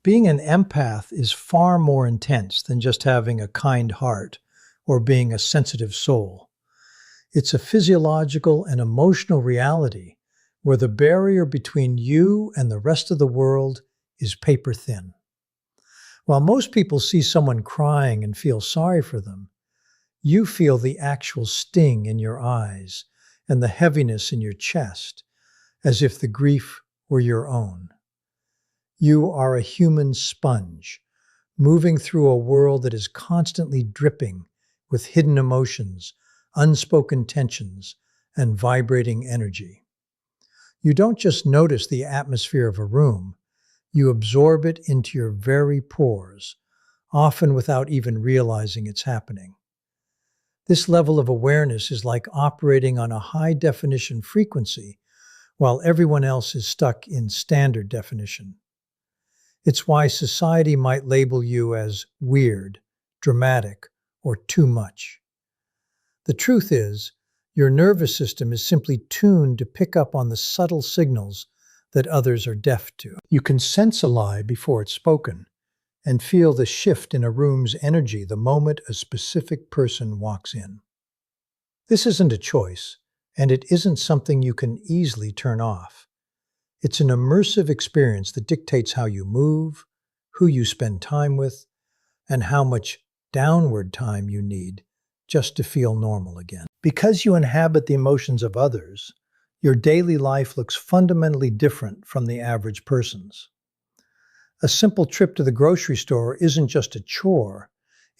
Being an empath is far more intense than just having a kind heart or being a sensitive soul. It's a physiological and emotional reality where the barrier between you and the rest of the world is paper thin. While most people see someone crying and feel sorry for them, you feel the actual sting in your eyes and the heaviness in your chest, as if the grief were your own. You are a human sponge, moving through a world that is constantly dripping with hidden emotions, unspoken tensions, and vibrating energy. You don't just notice the atmosphere of a room, you absorb it into your very pores, often without even realizing it's happening. This level of awareness is like operating on a high-definition frequency while everyone else is stuck in standard definition. It's why society might label you as weird, dramatic, or too much. The truth is, your nervous system is simply tuned to pick up on the subtle signals that others are deaf to. You can sense a lie before it's spoken and feel the shift in a room's energy the moment a specific person walks in. This isn't a choice, and it isn't something you can easily turn off. It's an immersive experience that dictates how you move, who you spend time with, and how much downward time you need just to feel normal again. Because you inhabit the emotions of others, your daily life looks fundamentally different from the average person's. A simple trip to the grocery store isn't just a chore,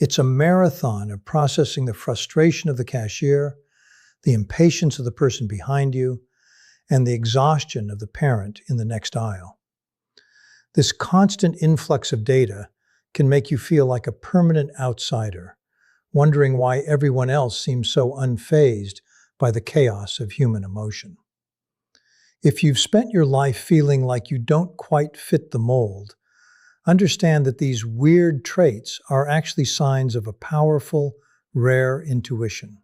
it's a marathon of processing the frustration of the cashier, the impatience of the person behind you, and the exhaustion of the parent in the next aisle. This constant influx of data can make you feel like a permanent outsider, wondering why everyone else seems so unfazed by the chaos of human emotion. If you've spent your life feeling like you don't quite fit the mold, understand that these weird traits are actually signs of a powerful, rare intuition.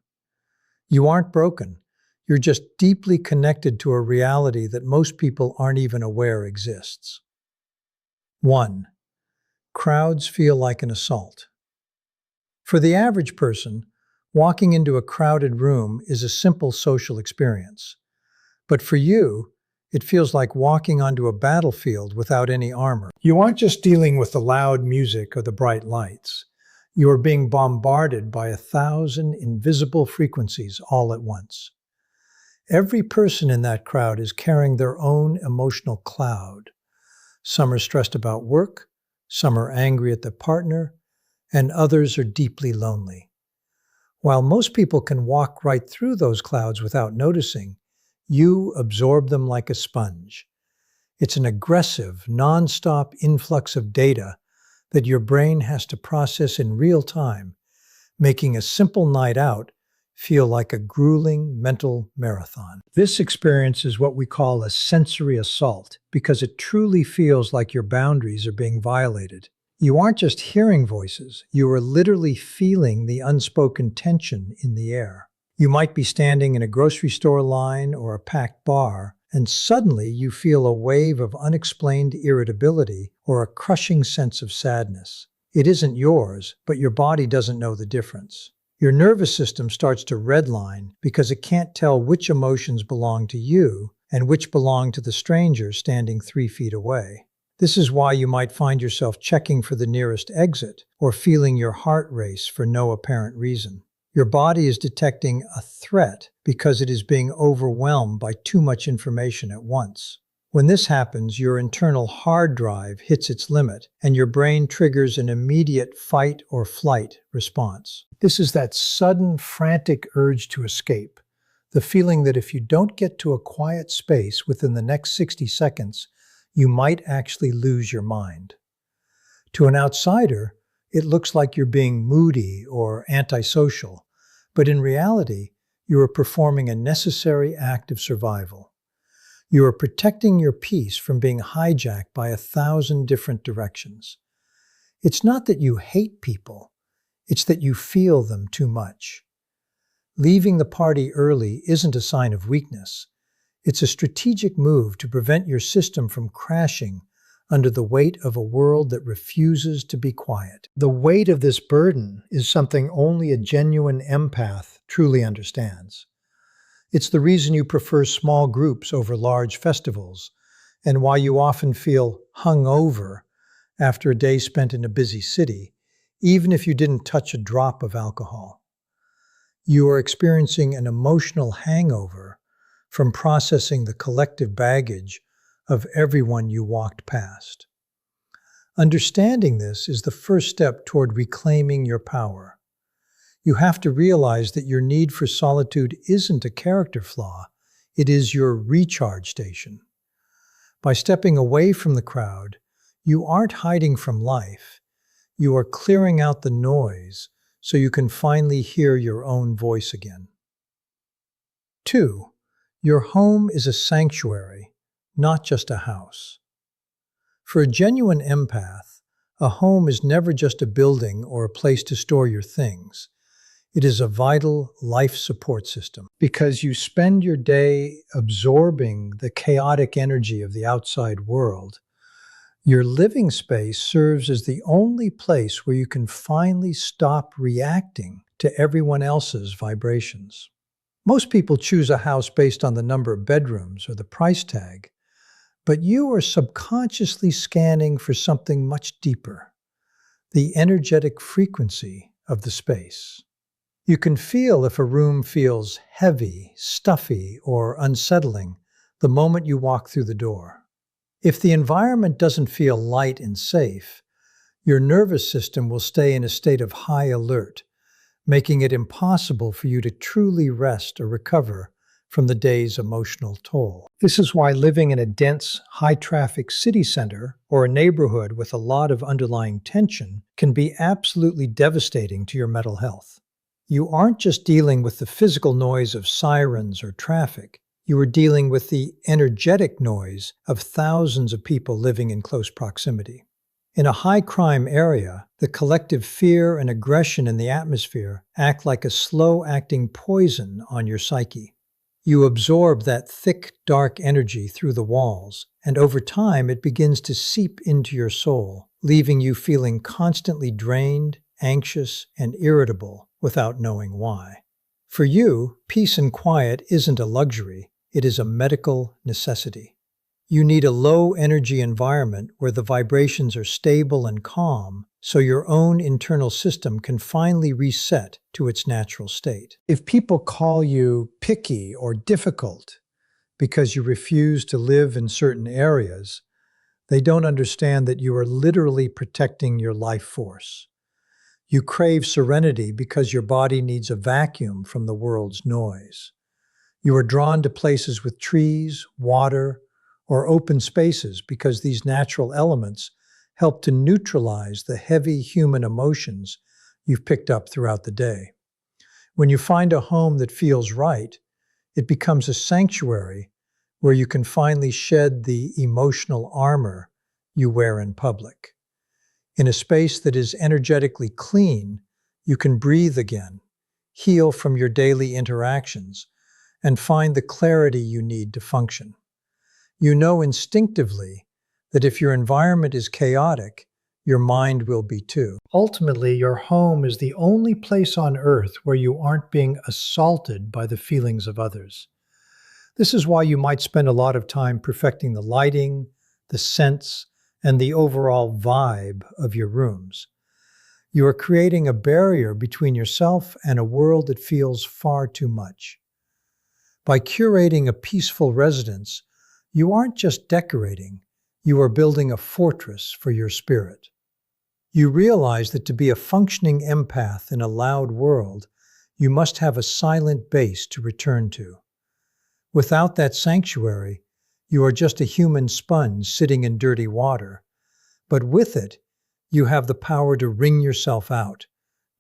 You aren't broken. You're just deeply connected to a reality that most people aren't even aware exists. 1. Crowds feel like an assault. For the average person, walking into a crowded room is a simple social experience. But for you, it feels like walking onto a battlefield without any armor. You aren't just dealing with the loud music or the bright lights. You are being bombarded by 1,000 invisible frequencies all at once. Every person in that crowd is carrying their own emotional cloud. Some are stressed about work, some are angry at their partner, and others are deeply lonely. While most people can walk right through those clouds without noticing, you absorb them like a sponge. It's an aggressive, non-stop influx of data that your brain has to process in real time, making a simple night out feel like a grueling mental marathon. This experience is what we call a sensory assault because it truly feels like your boundaries are being violated. You aren't just hearing voices, you are literally feeling the unspoken tension in the air. You might be standing in a grocery store line or a packed bar, and suddenly you feel a wave of unexplained irritability or a crushing sense of sadness. It isn't yours, but your body doesn't know the difference. Your nervous system starts to redline because it can't tell which emotions belong to you and which belong to the stranger standing 3 feet away. This is why you might find yourself checking for the nearest exit or feeling your heart race for no apparent reason. Your body is detecting a threat because it is being overwhelmed by too much information at once. When this happens, your internal hard drive hits its limit and your brain triggers an immediate fight or flight response. This is that sudden, frantic urge to escape, the feeling that if you don't get to a quiet space within the next 60 seconds, you might actually lose your mind. To an outsider, it looks like you're being moody or antisocial, but in reality, you are performing a necessary act of survival. You are protecting your peace from being hijacked by 1,000 different directions. It's not that you hate people, it's that you feel them too much. Leaving the party early isn't a sign of weakness. It's a strategic move to prevent your system from crashing under the weight of a world that refuses to be quiet. The weight of this burden is something only a genuine empath truly understands. It's the reason you prefer small groups over large festivals, and why you often feel hung over after a day spent in a busy city, even if you didn't touch a drop of alcohol. You are experiencing an emotional hangover from processing the collective baggage of everyone you walked past. Understanding this is the first step toward reclaiming your power. You have to realize that your need for solitude isn't a character flaw, it is your recharge station. By stepping away from the crowd, you aren't hiding from life, you are clearing out the noise so you can finally hear your own voice again. 2. Your home is a sanctuary, not just a house. For a genuine empath, a home is never just a building or a place to store your things. It is a vital life support system. Because you spend your day absorbing the chaotic energy of the outside world, your living space serves as the only place where you can finally stop reacting to everyone else's vibrations. Most people choose a house based on the number of bedrooms or the price tag, but you are subconsciously scanning for something much deeper, the energetic frequency of the space. You can feel if a room feels heavy, stuffy, or unsettling the moment you walk through the door. If the environment doesn't feel light and safe, your nervous system will stay in a state of high alert, making it impossible for you to truly rest or recover from the day's emotional toll. This is why living in a dense, high-traffic city center or a neighborhood with a lot of underlying tension can be absolutely devastating to your mental health. You aren't just dealing with the physical noise of sirens or traffic, you are dealing with the energetic noise of thousands of people living in close proximity. In a high-crime area, the collective fear and aggression in the atmosphere act like a slow-acting poison on your psyche. You absorb that thick, dark energy through the walls, and over time it begins to seep into your soul, leaving you feeling constantly drained, anxious, and irritable without knowing why. For you, peace and quiet isn't a luxury, it is a medical necessity. You need a low-energy environment where the vibrations are stable and calm, so your own internal system can finally reset to its natural state. If people call you picky or difficult because you refuse to live in certain areas, they don't understand that you are literally protecting your life force. You crave serenity because your body needs a vacuum from the world's noise. You are drawn to places with trees, water, or open spaces because these natural elements help to neutralize the heavy human emotions you've picked up throughout the day. When you find a home that feels right, it becomes a sanctuary where you can finally shed the emotional armor you wear in public. In a space that is energetically clean, you can breathe again, heal from your daily interactions, and find the clarity you need to function. You know instinctively that if your environment is chaotic, your mind will be too. Ultimately, your home is the only place on earth where you aren't being assaulted by the feelings of others. This is why you might spend a lot of time perfecting the lighting, the scents, and the overall vibe of your rooms. You are creating a barrier between yourself and a world that feels far too much. By curating a peaceful residence, you aren't just decorating, you are building a fortress for your spirit. You realize that to be a functioning empath in a loud world, you must have a silent base to return to. Without that sanctuary, you are just a human sponge sitting in dirty water. But with it, you have the power to wring yourself out,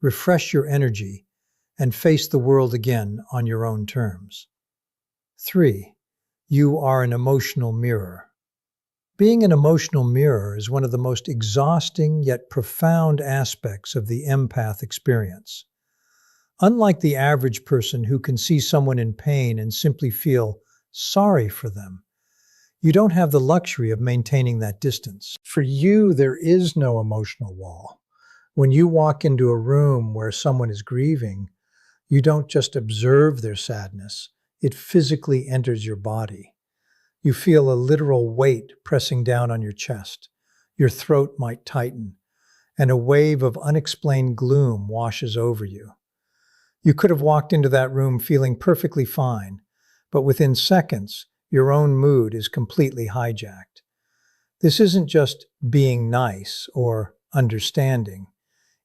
refresh your energy, and face the world again on your own terms. 3. You are an emotional mirror. Being an emotional mirror is one of the most exhausting yet profound aspects of the empath experience. Unlike the average person who can see someone in pain and simply feel sorry for them, You don't have the luxury of maintaining that distance. For you, there is no emotional wall. When you walk into a room where someone is grieving, you don't just observe their sadness, it physically enters your body. You feel a literal weight pressing down on your chest. Your throat might tighten, and a wave of unexplained gloom washes over you. You could have walked into that room feeling perfectly fine, but within seconds, your own mood is completely hijacked. This isn't just being nice or understanding.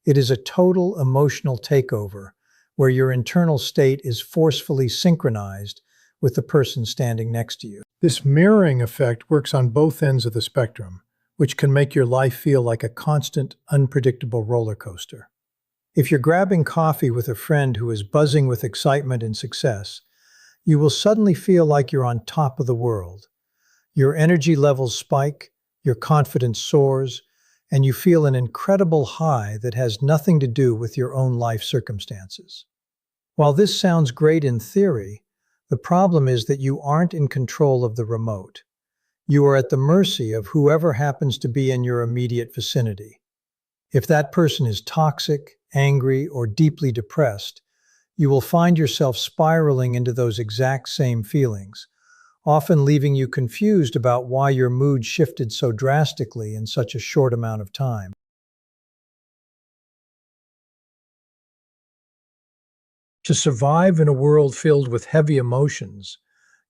It is a total emotional takeover where your internal state is forcefully synchronized with the person standing next to you. This mirroring effect works on both ends of the spectrum, which can make your life feel like a constant, unpredictable roller coaster. If you're grabbing coffee with a friend who is buzzing with excitement and success, you will suddenly feel like you're on top of the world. Your energy levels spike, your confidence soars, and you feel an incredible high that has nothing to do with your own life circumstances. While this sounds great in theory, the problem is that you aren't in control of the remote. You are at the mercy of whoever happens to be in your immediate vicinity. If that person is toxic, angry, or deeply depressed, you will find yourself spiraling into those exact same feelings, often leaving you confused about why your mood shifted so drastically in such a short amount of time. To survive in a world filled with heavy emotions,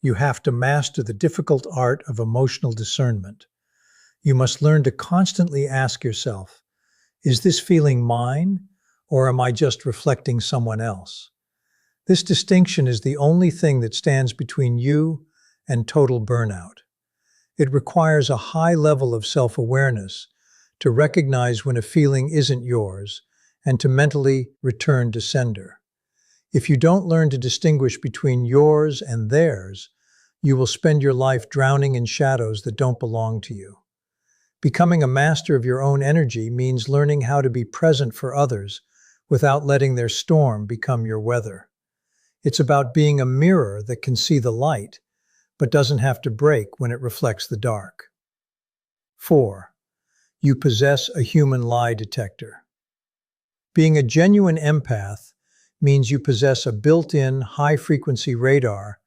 you have to master the difficult art of emotional discernment. You must learn to constantly ask yourself, is this feeling mine, or am I just reflecting someone else? This distinction is the only thing that stands between you and total burnout. It requires a high level of self-awareness to recognize when a feeling isn't yours and to mentally return to sender. If you don't learn to distinguish between yours and theirs, you will spend your life drowning in shadows that don't belong to you. Becoming a master of your own energy means learning how to be present for others without letting their storm become your weather. It's about being a mirror that can see the light, but doesn't have to break when it reflects the dark. 4. You possess a human lie detector. Being a genuine empath means you possess a built-in, high-frequency radar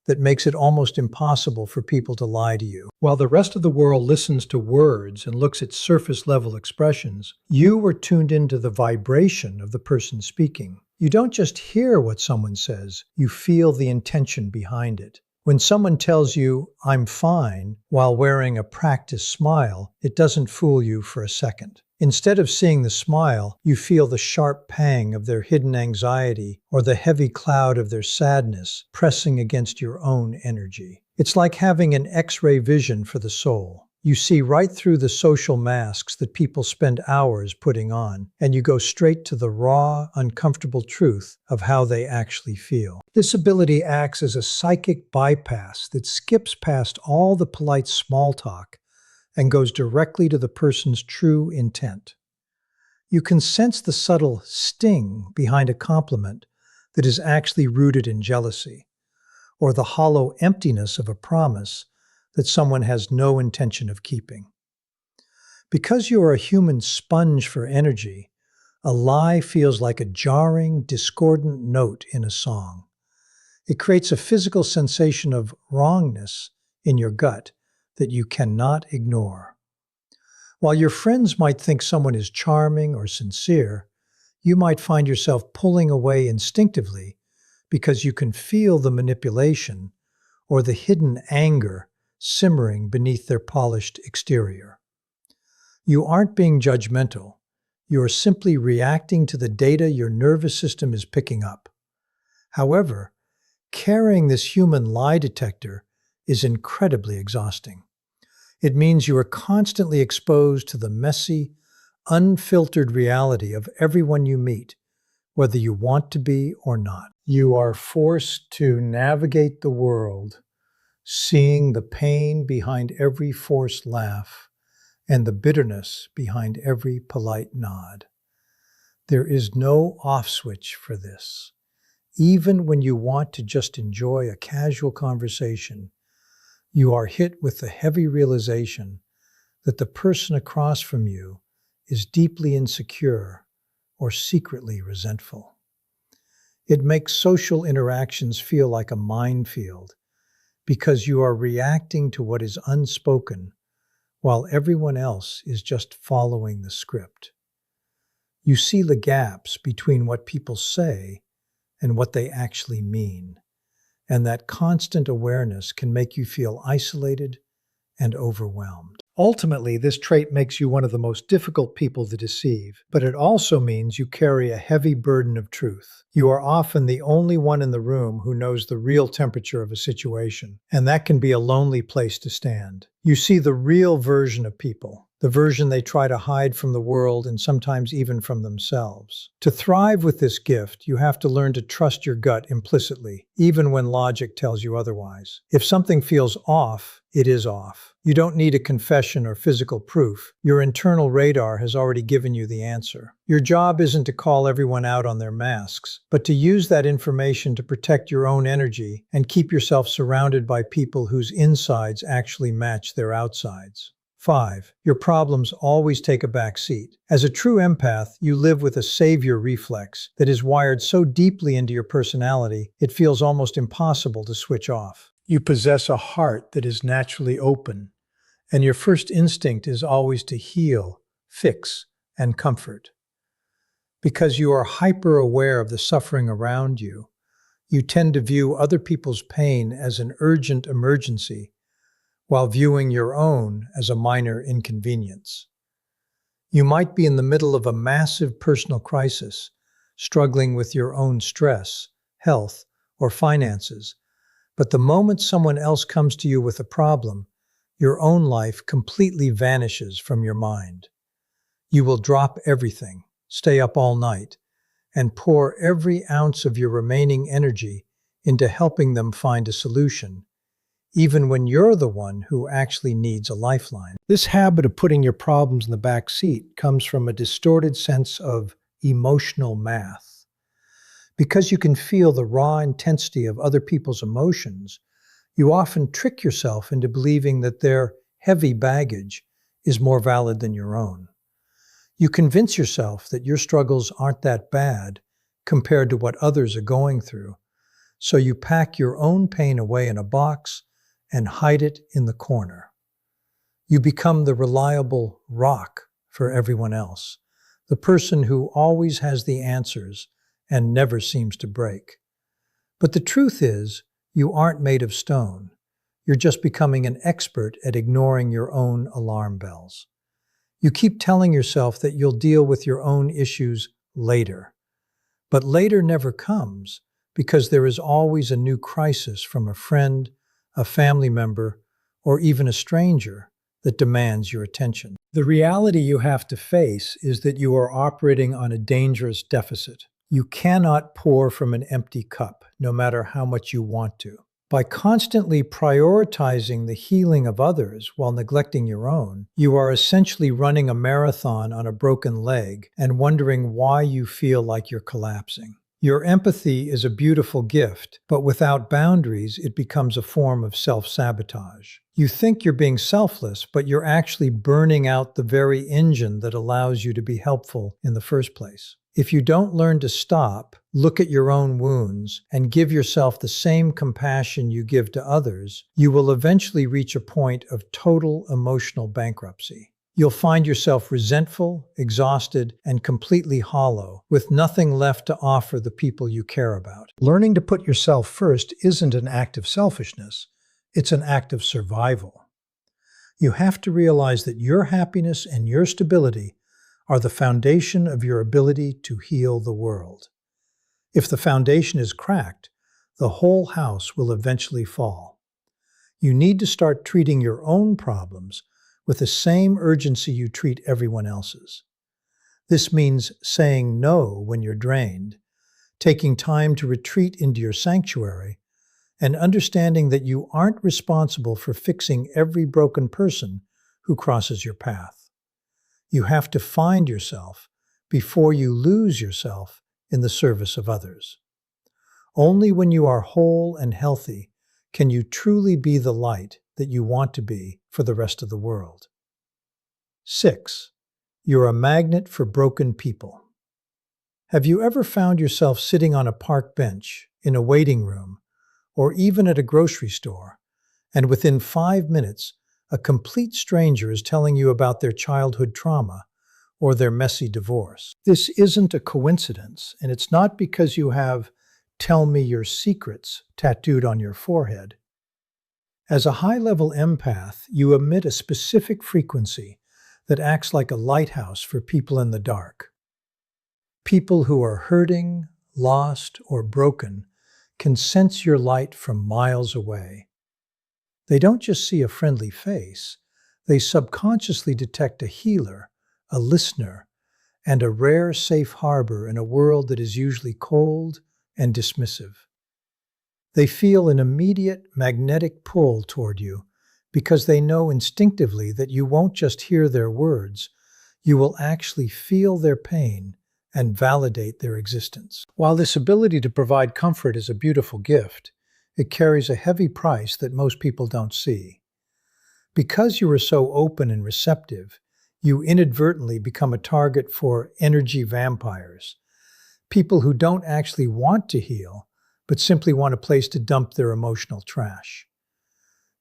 that makes it almost impossible for people to lie to you. While the rest of the world listens to words and looks at surface-level expressions, you are tuned into the vibration of the person speaking. You don't just hear what someone says, you feel the intention behind it. When someone tells you, "I'm fine," while wearing a practiced smile, it doesn't fool you for a second. Instead of seeing the smile, you feel the sharp pang of their hidden anxiety or the heavy cloud of their sadness pressing against your own energy. It's like having an X-ray vision for the soul. You see right through the social masks that people spend hours putting on, and you go straight to the raw, uncomfortable truth of how they actually feel. This ability acts as a psychic bypass that skips past all the polite small talk and goes directly to the person's true intent. You can sense the subtle sting behind a compliment that is actually rooted in jealousy, or the hollow emptiness of a promise that someone has no intention of keeping. Because you are a human sponge for energy, a lie feels like a jarring, discordant note in a song. It creates a physical sensation of wrongness in your gut that you cannot ignore. While your friends might think someone is charming or sincere, you might find yourself pulling away instinctively because you can feel the manipulation or the hidden anger simmering beneath their polished exterior. You aren't being judgmental. You are simply reacting to the data your nervous system is picking up. However, carrying this human lie detector is incredibly exhausting. It means you are constantly exposed to the messy, unfiltered reality of everyone you meet, whether you want to be or not. You are forced to navigate the world, seeing the pain behind every forced laugh and the bitterness behind every polite nod. There is no off switch for this. Even when you want to just enjoy a casual conversation, you are hit with the heavy realization that the person across from you is deeply insecure or secretly resentful. It makes social interactions feel like a minefield because you are reacting to what is unspoken while everyone else is just following the script. You see the gaps between what people say and what they actually mean, and that constant awareness can make you feel isolated and overwhelmed. Ultimately, this trait makes you one of the most difficult people to deceive, but it also means you carry a heavy burden of truth. You are often the only one in the room who knows the real temperature of a situation, and that can be a lonely place to stand. You see the real version of people, the version they try to hide from the world and sometimes even from themselves. To thrive with this gift, you have to learn to trust your gut implicitly, even when logic tells you otherwise. If something feels off, it is off. You don't need a confession or physical proof. Your internal radar has already given you the answer. Your job isn't to call everyone out on their masks, but to use that information to protect your own energy and keep yourself surrounded by people whose insides actually match their outsides. 5. Your problems always take a back seat. As a true empath, you live with a savior reflex that is wired so deeply into your personality, it feels almost impossible to switch off. You possess a heart that is naturally open, and your first instinct is always to heal, fix, and comfort. Because you are hyper-aware of the suffering around you, you tend to view other people's pain as an urgent emergency, while viewing your own as a minor inconvenience. You might be in the middle of a massive personal crisis, struggling with your own stress, health, or finances, but the moment someone else comes to you with a problem, your own life completely vanishes from your mind. You will drop everything, stay up all night, and pour every ounce of your remaining energy into helping them find a solution, even when you're the one who actually needs a lifeline. This habit of putting your problems in the back seat comes from a distorted sense of emotional math. Because you can feel the raw intensity of other people's emotions, you often trick yourself into believing that their heavy baggage is more valid than your own. You convince yourself that your struggles aren't that bad compared to what others are going through, so you pack your own pain away in a box and hide it in the corner. You become the reliable rock for everyone else, the person who always has the answers and never seems to break. But the truth is, you aren't made of stone. You're just becoming an expert at ignoring your own alarm bells. You keep telling yourself that you'll deal with your own issues later. But later never comes because there is always a new crisis from a friend, a family member, or even a stranger that demands your attention. The reality you have to face is that you are operating on a dangerous deficit. You cannot pour from an empty cup, no matter how much you want to. By constantly prioritizing the healing of others while neglecting your own, you are essentially running a marathon on a broken leg and wondering why you feel like you're collapsing. Your empathy is a beautiful gift, but without boundaries, it becomes a form of self-sabotage. You think you're being selfless, but you're actually burning out the very engine that allows you to be helpful in the first place. If you don't learn to stop, look at your own wounds, and give yourself the same compassion you give to others, you will eventually reach a point of total emotional bankruptcy. You'll find yourself resentful, exhausted, and completely hollow, with nothing left to offer the people you care about. Learning to put yourself first isn't an act of selfishness, it's an act of survival. You have to realize that your happiness and your stability are the foundation of your ability to heal the world. If the foundation is cracked, the whole house will eventually fall. You need to start treating your own problems with the same urgency you treat everyone else's. This means saying no when you're drained, taking time to retreat into your sanctuary, and understanding that you aren't responsible for fixing every broken person who crosses your path. You have to find yourself before you lose yourself in the service of others. Only when you are whole and healthy can you truly be the light that you want to be for the rest of the world. 6. You're a magnet for broken people. Have you ever found yourself sitting on a park bench, in a waiting room, or even at a grocery store, and within 5 minutes, a complete stranger is telling you about their childhood trauma or their messy divorce? This isn't a coincidence, and it's not because you have "tell me your secrets" tattooed on your forehead. As a high-level empath, you emit a specific frequency that acts like a lighthouse for people in the dark. People who are hurting, lost, or broken can sense your light from miles away. They don't just see a friendly face, they subconsciously detect a healer, a listener, and a rare safe harbor in a world that is usually cold and dismissive. They feel an immediate magnetic pull toward you because they know instinctively that you won't just hear their words, you will actually feel their pain and validate their existence. While this ability to provide comfort is a beautiful gift, it carries a heavy price that most people don't see. Because you are so open and receptive, you inadvertently become a target for energy vampires, people who don't actually want to heal, but simply want a place to dump their emotional trash.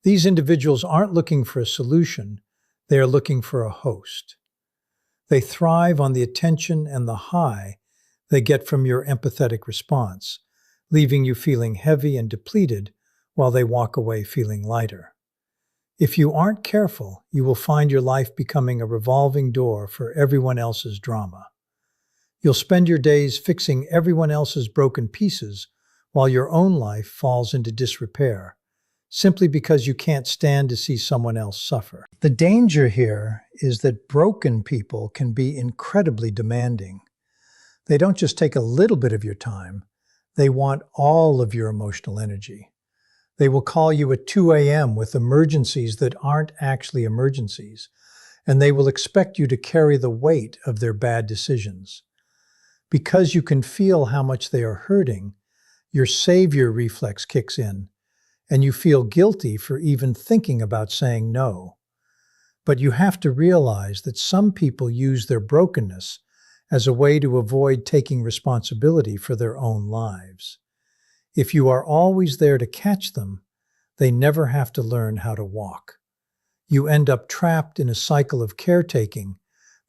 These individuals aren't looking for a solution, they are looking for a host. They thrive on the attention and the high they get from your empathetic response, leaving you feeling heavy and depleted while they walk away feeling lighter. If you aren't careful, you will find your life becoming a revolving door for everyone else's drama. You'll spend your days fixing everyone else's broken pieces while your own life falls into disrepair, simply because you can't stand to see someone else suffer. The danger here is that broken people can be incredibly demanding. They don't just take a little bit of your time, they want all of your emotional energy. They will call you at 2 a.m. with emergencies that aren't actually emergencies, and they will expect you to carry the weight of their bad decisions. Because you can feel how much they are hurting, your savior reflex kicks in, and you feel guilty for even thinking about saying no. But you have to realize that some people use their brokenness as a way to avoid taking responsibility for their own lives. If you are always there to catch them, they never have to learn how to walk. You end up trapped in a cycle of caretaking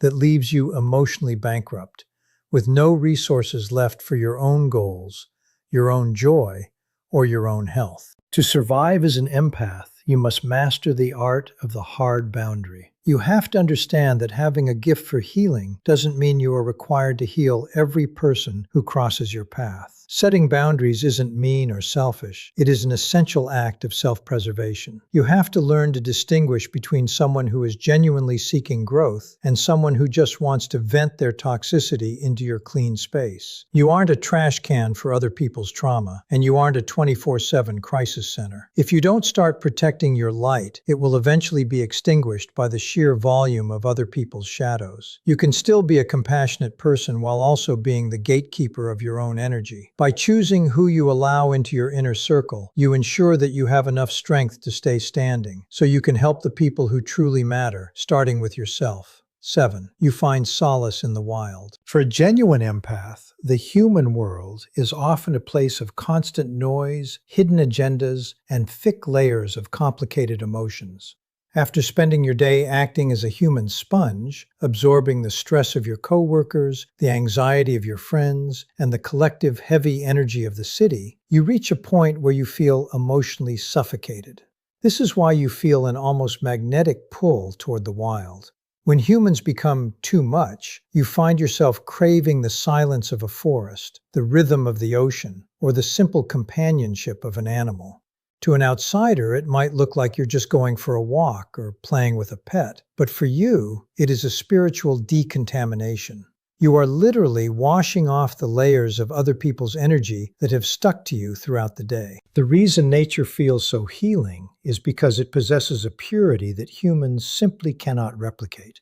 that leaves you emotionally bankrupt, with no resources left for your own goals, your own joy, or your own health. To survive as an empath, you must master the art of the hard boundary. You have to understand that having a gift for healing doesn't mean you are required to heal every person who crosses your path. Setting boundaries isn't mean or selfish. It is an essential act of self-preservation. You have to learn to distinguish between someone who is genuinely seeking growth and someone who just wants to vent their toxicity into your clean space. You aren't a trash can for other people's trauma, and you aren't a 24/7 crisis center. If you don't start protecting your light, it will eventually be extinguished by the sheer volume of other people's shadows. You can still be a compassionate person while also being the gatekeeper of your own energy. By choosing who you allow into your inner circle, you ensure that you have enough strength to stay standing, so you can help the people who truly matter, starting with yourself. 7. You find solace in the wild. For a genuine empath, the human world is often a place of constant noise, hidden agendas, and thick layers of complicated emotions. After spending your day acting as a human sponge, absorbing the stress of your coworkers, the anxiety of your friends, and the collective heavy energy of the city, you reach a point where you feel emotionally suffocated. This is why you feel an almost magnetic pull toward the wild. When humans become too much, you find yourself craving the silence of a forest, the rhythm of the ocean, or the simple companionship of an animal. To an outsider, it might look like you're just going for a walk or playing with a pet, but for you, it is a spiritual decontamination. You are literally washing off the layers of other people's energy that have stuck to you throughout the day. The reason nature feels so healing is because it possesses a purity that humans simply cannot replicate.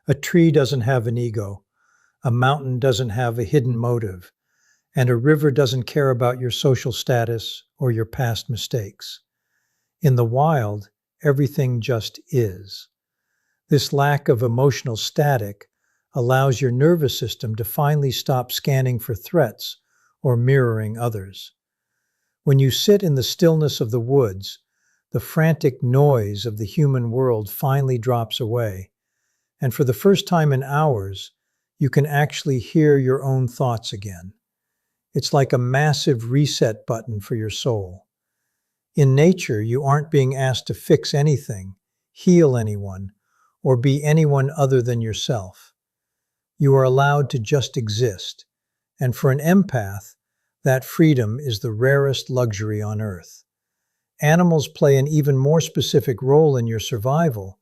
A tree doesn't have an ego, a mountain doesn't have a hidden motive, and a river doesn't care about your social status or your past mistakes. In the wild, everything just is. This lack of emotional static allows your nervous system to finally stop scanning for threats or mirroring others. When you sit in the stillness of the woods, the frantic noise of the human world finally drops away, and for the first time in hours, you can actually hear your own thoughts again. It's like a massive reset button for your soul. In nature, you aren't being asked to fix anything, heal anyone, or be anyone other than yourself. You are allowed to just exist, and for an empath, that freedom is the rarest luxury on earth. Animals play an even more specific role in your survival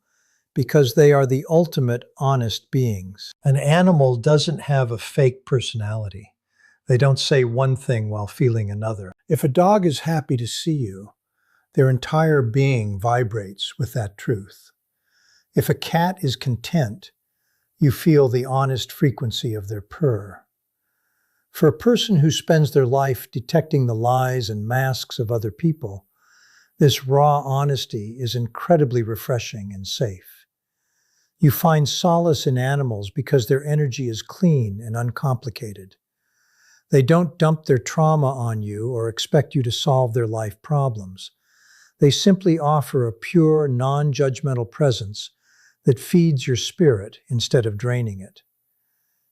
because they are the ultimate honest beings. An animal doesn't have a fake personality. They don't say one thing while feeling another. If a dog is happy to see you, their entire being vibrates with that truth. If a cat is content, you feel the honest frequency of their purr. For a person who spends their life detecting the lies and masks of other people, this raw honesty is incredibly refreshing and safe. You find solace in animals because their energy is clean and uncomplicated. They don't dump their trauma on you or expect you to solve their life problems. They simply offer a pure, non-judgmental presence that feeds your spirit instead of draining it.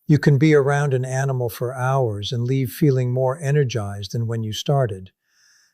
You can be around an animal for hours and leave feeling more energized than when you started,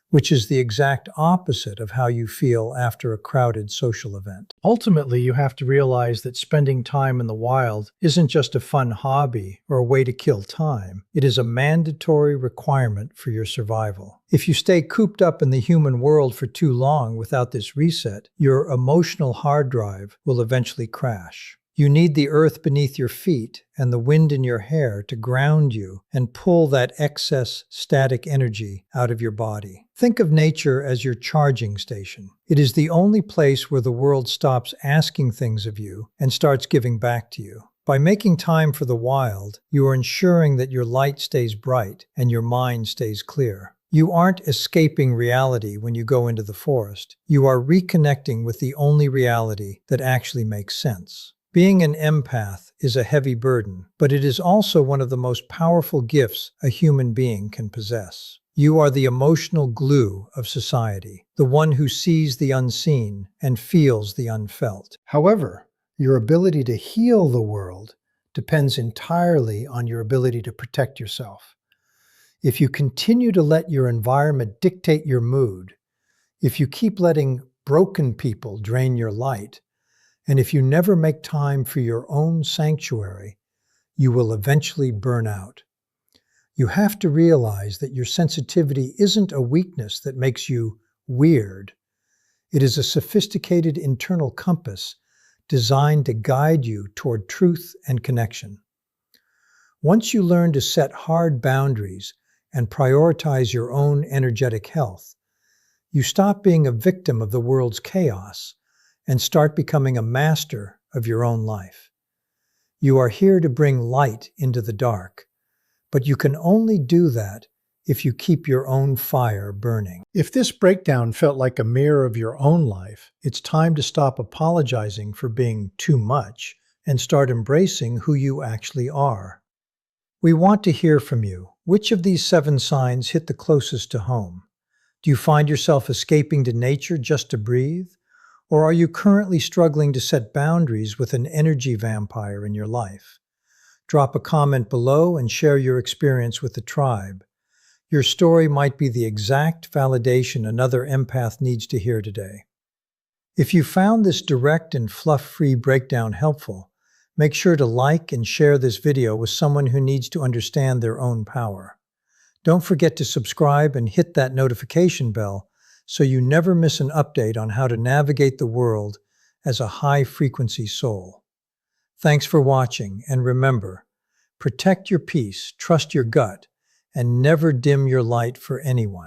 which is the exact opposite of how you feel after a crowded social event. Ultimately, you have to realize that spending time in the wild isn't just a fun hobby or a way to kill time. It is a mandatory requirement for your survival. If you stay cooped up in the human world for too long without this reset, your emotional hard drive will eventually crash. You need the earth beneath your feet and the wind in your hair to ground you and pull that excess static energy out of your body. Think of nature as your charging station. It is the only place where the world stops asking things of you and starts giving back to you. By making time for the wild, you are ensuring that your light stays bright and your mind stays clear. You aren't escaping reality when you go into the forest. You are reconnecting with the only reality that actually makes sense. Being an empath is a heavy burden, but it is also one of the most powerful gifts a human being can possess. You are the emotional glue of society, the one who sees the unseen and feels the unfelt. However, your ability to heal the world depends entirely on your ability to protect yourself. If you continue to let your environment dictate your mood, if you keep letting broken people drain your light, and if you never make time for your own sanctuary, you will eventually burn out. You have to realize that your sensitivity isn't a weakness that makes you weird. It is a sophisticated internal compass designed to guide you toward truth and connection. Once you learn to set hard boundaries and prioritize your own energetic health, you stop being a victim of the world's chaos and start becoming a master of your own life. You are here to bring light into the dark, but you can only do that if you keep your own fire burning. If this breakdown felt like a mirror of your own life, it's time to stop apologizing for being too much and start embracing who you actually are. We want to hear from you. Which of these 7 signs hit the closest to home? Do you find yourself escaping to nature just to breathe? Or are you currently struggling to set boundaries with an energy vampire in your life? Drop a comment below and share your experience with the tribe. Your story might be the exact validation another empath needs to hear today. If you found this direct and fluff-free breakdown helpful, make sure to like and share this video with someone who needs to understand their own power. Don't forget to subscribe and hit that notification bell so you never miss an update on how to navigate the world as a high-frequency soul. Thanks for watching, and remember, protect your peace, trust your gut, and never dim your light for anyone.